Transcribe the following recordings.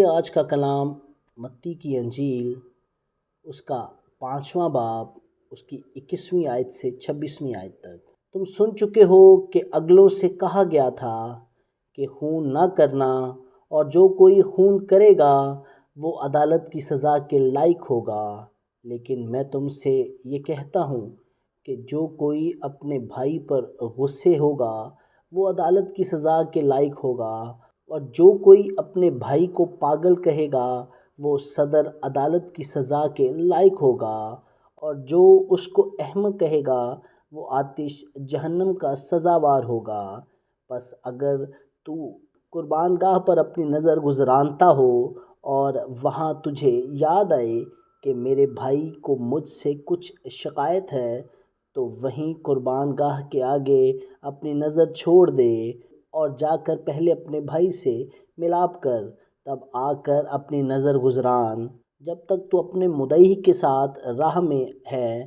سنیے آج کا کلام متی کی انجیل، اس کا 5واں باب، اس کی 21ویں آیت سے 26ویں آیت تک۔ تم سن چکے ہو کہ اگلوں سے کہا گیا تھا کہ خون نہ کرنا، اور جو کوئی خون کرے گا وہ عدالت کی سزا کے لائق ہوگا۔ لیکن میں تم سے یہ کہتا ہوں کہ جو کوئی اپنے بھائی پر غصے ہوگا وہ عدالت کی سزا کے لائق ہوگا، اور جو کوئی اپنے بھائی کو پاگل کہے گا وہ صدر عدالت کی سزا کے لائق ہوگا، اور جو اس کو احمق کہے گا وہ آتش جہنم کا سزاوار ہوگا۔ پس اگر تو قربان گاہ پر اپنی نظر گزرانتا ہو اور وہاں تجھے یاد آئے کہ میرے بھائی کو مجھ سے کچھ شکایت ہے، تو وہیں قربان گاہ کے آگے اپنی نظر چھوڑ دے اور جا کر پہلے اپنے بھائی سے ملاپ کر، تب آ کر اپنی نظر گزران۔ جب تک تو اپنے مدعی کے ساتھ راہ میں ہے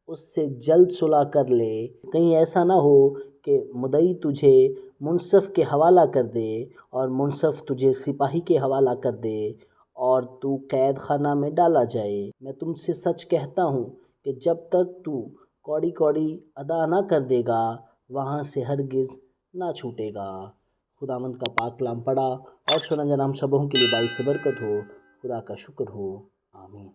اس سے جلد صلح کر لے، کہیں ایسا نہ ہو کہ مدعی تجھے منصف کے حوالہ کر دے اور منصف تجھے سپاہی کے حوالہ کر دے اور تو قید خانہ میں ڈالا جائے۔ میں تم سے سچ کہتا ہوں کہ جب تک تو کوڑی کوڑی ادا نہ کر دے گا وہاں سے ہرگز نہ چھوٹے گا۔ خداوند کا پاک کلام پڑھا اور سنا جناب، ہم سبوں کے لیے باعث برکت ہو۔ خدا کا شکر ہو، آمین۔